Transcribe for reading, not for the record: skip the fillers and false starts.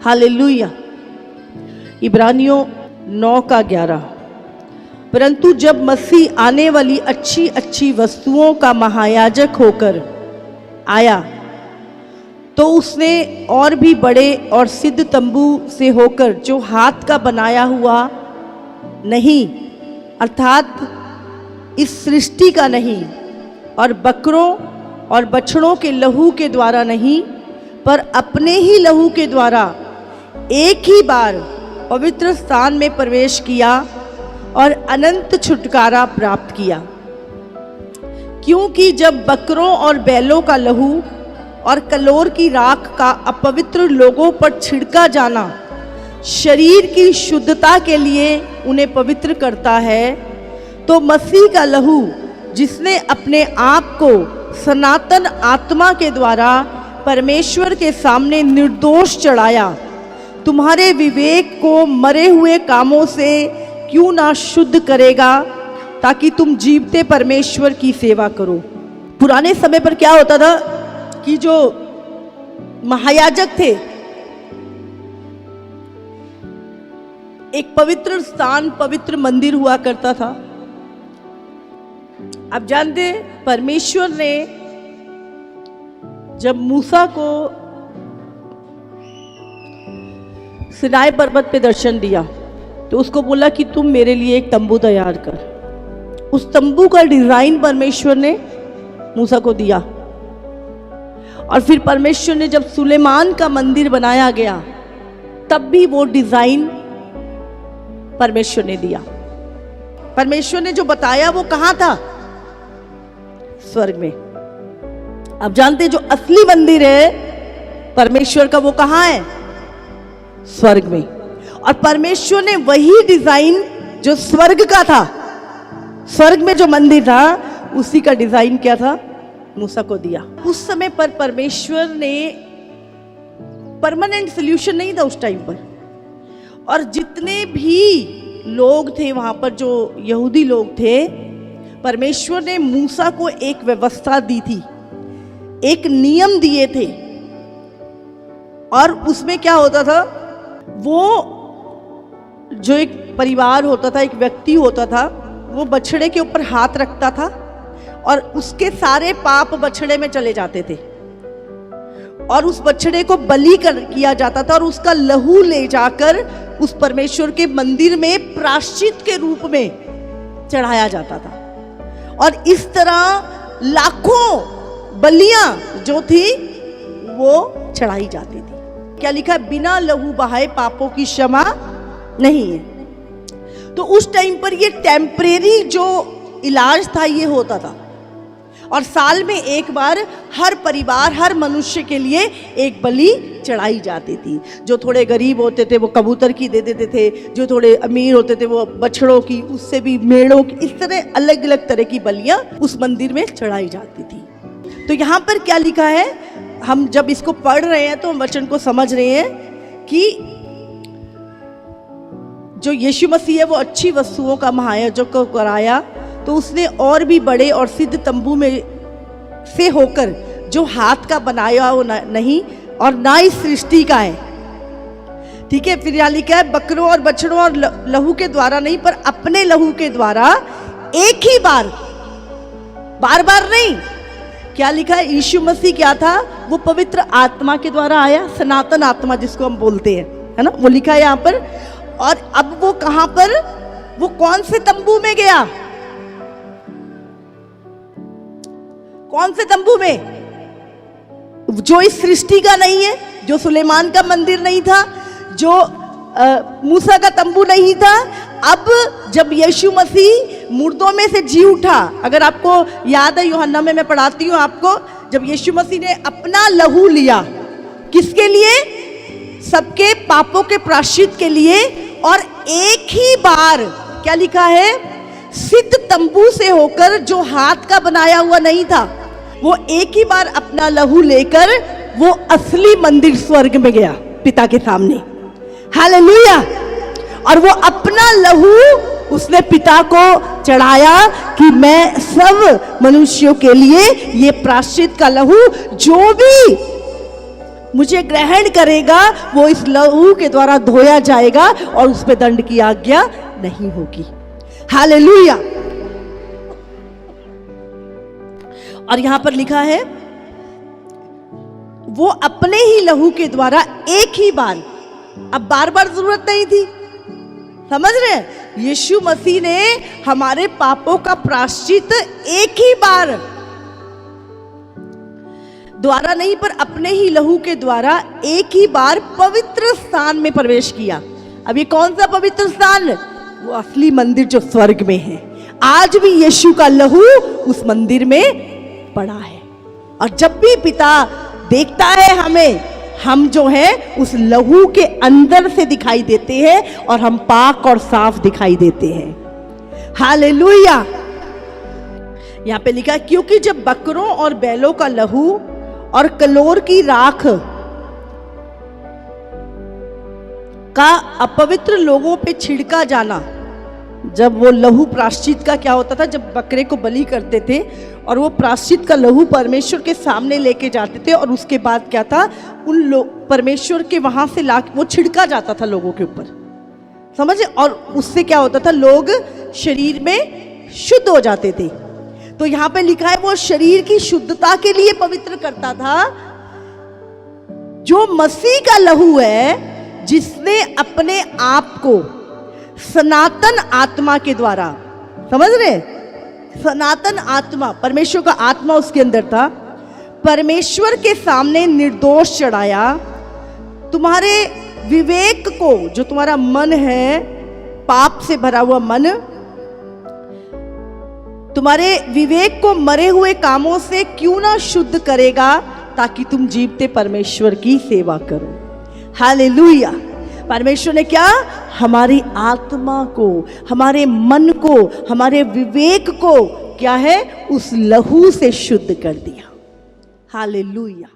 Hallelujah. इब्रानियों 9:11। परंतु जब मसीह आने वाली अच्छी अच्छी वस्तुओं का महायाजक होकर आया तो उसने और भी बड़े और सिद्ध तंबू से होकर, जो हाथ का बनाया हुआ नहीं अर्थात इस सृष्टि का नहीं, और बकरों और बछड़ों के लहू के द्वारा नहीं, पर अपने ही लहू के द्वारा एक ही बार पवित्र स्थान में प्रवेश किया और अनंत छुटकारा प्राप्त किया। क्योंकि जब बकरों और बैलों का लहू और कलोर की राख का अपवित्र लोगों पर छिड़का जाना शरीर की शुद्धता के लिए उन्हें पवित्र करता है, तो मसीह का लहू जिसने अपने आप को सनातन आत्मा के द्वारा परमेश्वर के सामने निर्दोष चढ़ाया, तुम्हारे विवेक को मरे हुए कामों से क्यों ना शुद्ध करेगा, ताकि तुम जीवते परमेश्वर की सेवा करो। पुराने समय पर क्या होता था कि जो महायाजक थे, एक पवित्र स्थान, पवित्र मंदिर हुआ करता था। आप जानते परमेश्वर ने जब मूसा को सिनाई पर्वत पे दर्शन दिया तो उसको बोला कि तुम मेरे लिए एक तंबू तैयार कर। उस तंबू का डिजाइन परमेश्वर ने मूसा को दिया, और फिर परमेश्वर ने जब सुलेमान का मंदिर बनाया गया तब भी वो डिजाइन परमेश्वर ने दिया। परमेश्वर ने जो बताया वो कहां था? स्वर्ग में। अब जानते जो असली मंदिर है परमेश्वर का, वो कहां है? स्वर्ग में। और परमेश्वर ने वही डिजाइन जो स्वर्ग का था, स्वर्ग में जो मंदिर था, उसी का डिजाइन क्या था? मूसा को दिया। उस समय पर परमेश्वर ने परमानेंट सॉल्यूशन नहीं था उस टाइम पर, और जितने भी लोग थे वहां पर, जो यहूदी लोग थे, परमेश्वर ने मूसा को एक व्यवस्था दी थी, एक नियम दिए थे। और उसमें क्या होता था, वो जो एक परिवार होता था, एक व्यक्ति होता था, वो बछड़े के ऊपर हाथ रखता था और उसके सारे पाप बछड़े में चले जाते थे, और उस बछड़े को बलि किया जाता था, और उसका लहू ले जाकर उस परमेश्वर के मंदिर में प्रायश्चित के रूप में चढ़ाया जाता था। और इस तरह लाखों बलियां जो थी वो चढ़ाई जाती थी। क्या लिखा है? बिना लहू बहाए पापों की क्षमा नहीं है। तो उस टाइम पर ये टेम्परेरी जो इलाज था ये होता था, और साल में एक बार हर परिवार, हर मनुष्य के लिए एक बलि चढ़ाई जाती थी। जो थोड़े गरीब होते थे वो कबूतर की दे देते थे, जो थोड़े अमीर होते थे वो बछड़ों की, उससे भी मेढ़ों की, इस तरह अलग अलग तरह की बलियां उस मंदिर में चढ़ाई जाती थी। तो यहाँ पर क्या लिखा है, हम जब इसको पढ़ रहे हैं तो हम वचन को समझ रहे हैं कि जो यीशु मसीह है वो अच्छी वस्तुओं का महायाजक को कराया, तो उसने और भी बड़े और सिद्ध तंबू में से होकर, जो हाथ का बनाया हो नहीं और ना इस सृष्टि का है। ठीक है, फिर यहाँ लिखा है बकरों और बछड़ों और लहू के द्वारा नहीं, पर अपने लहू के द्वारा एक ही बार, बार बार नहीं। क्या लिखा है? यीशु मसीह क्या था? वो पवित्र आत्मा के द्वारा आया, सनातन आत्मा जिसको हम बोलते हैं, है ना, वो लिखा है यहाँ पर। और अब वो कहां पर, वो कौन से तंबू में गया? कौन से तंबू में? जो इस सृष्टि का नहीं है, जो सुलेमान का मंदिर नहीं था, जो मूसा का तंबू नहीं था। अब जब यीशु मसीह मुर्दों में से जी उठा, अगर आपको याद है यूहन्ना में मैं पढ़ाती हूँ आपको, जब यीशु मसीह ने अपना लहू लिया, किसके लिए? सबके पापों के प्रायश्चित के लिए, और एक ही बार, क्या लिखा है? सिद्ध तंबू से होकर, जो हाथ का बनाया हुआ नहीं था, वो एक ही बार अपना लहू लेकर वो असली मंदिर स्वर्ग में गया पिता के सामने। हालेलुया। और वो अपना लहू उसने पिता को चढ़ाया कि मैं सब मनुष्यों के लिए ये प्रायश्चित का लहू, जो भी मुझे ग्रहण करेगा वो इस लहू के द्वारा धोया जाएगा और उस पे दंड की आज्ञा नहीं होगी। हालेलुया। और यहां पर लिखा है वो अपने ही लहू के द्वारा एक ही बार, अब बार बार जरूरत नहीं थी, समझ रहे? यीशु मसीह ने हमारे पापों का प्रायश्चित एक ही बार द्वारा नहीं पर अपने ही लहू के द्वारा एक ही बार पवित्र स्थान में प्रवेश किया। अब ये कौन सा पवित्र स्थान? वो असली मंदिर जो स्वर्ग में है। आज भी यीशु का लहू उस मंदिर में पड़ा है और जब भी पिता देखता है हमें, हम जो है उस लहू के अंदर से दिखाई देते हैं और हम पाक और साफ दिखाई देते हैं। हालेलुया। यहां पे लिखा है क्योंकि जब बकरों और बैलों का लहू और कलोर की राख का अपवित्र लोगों पे छिड़का जाना, जब वो लहू प्रायश्चित का क्या होता था, जब बकरे को बलि करते थे और वो प्रायश्चित का लहू परमेश्वर के सामने लेके जाते थे और उसके बाद क्या था, उन लोग परमेश्वर के वहां से ला वो छिड़का जाता था लोगों के ऊपर, समझे? और उससे क्या होता था, लोग शरीर में शुद्ध हो जाते थे। तो यहां पे लिखा है वो शरीर की शुद्धता के लिए पवित्र करता था। जो मसीह का लहू है, जिसने अपने आप को सनातन आत्मा के द्वारा, समझ रहे? सनातन आत्मा, परमेश्वर का आत्मा उसके अंदर था, परमेश्वर के सामने निर्दोष चढ़ाया। तुम्हारे विवेक को, जो तुम्हारा मन है, पाप से भरा हुआ मन, तुम्हारे विवेक को मरे हुए कामों से क्यों ना शुद्ध करेगा, ताकि तुम जीवते परमेश्वर की सेवा करो। हालेलुया। परमेश्वर ने क्या, हमारी आत्मा को, हमारे मन को, हमारे विवेक को क्या है, उस लहू से शुद्ध कर दिया। हालेलुया।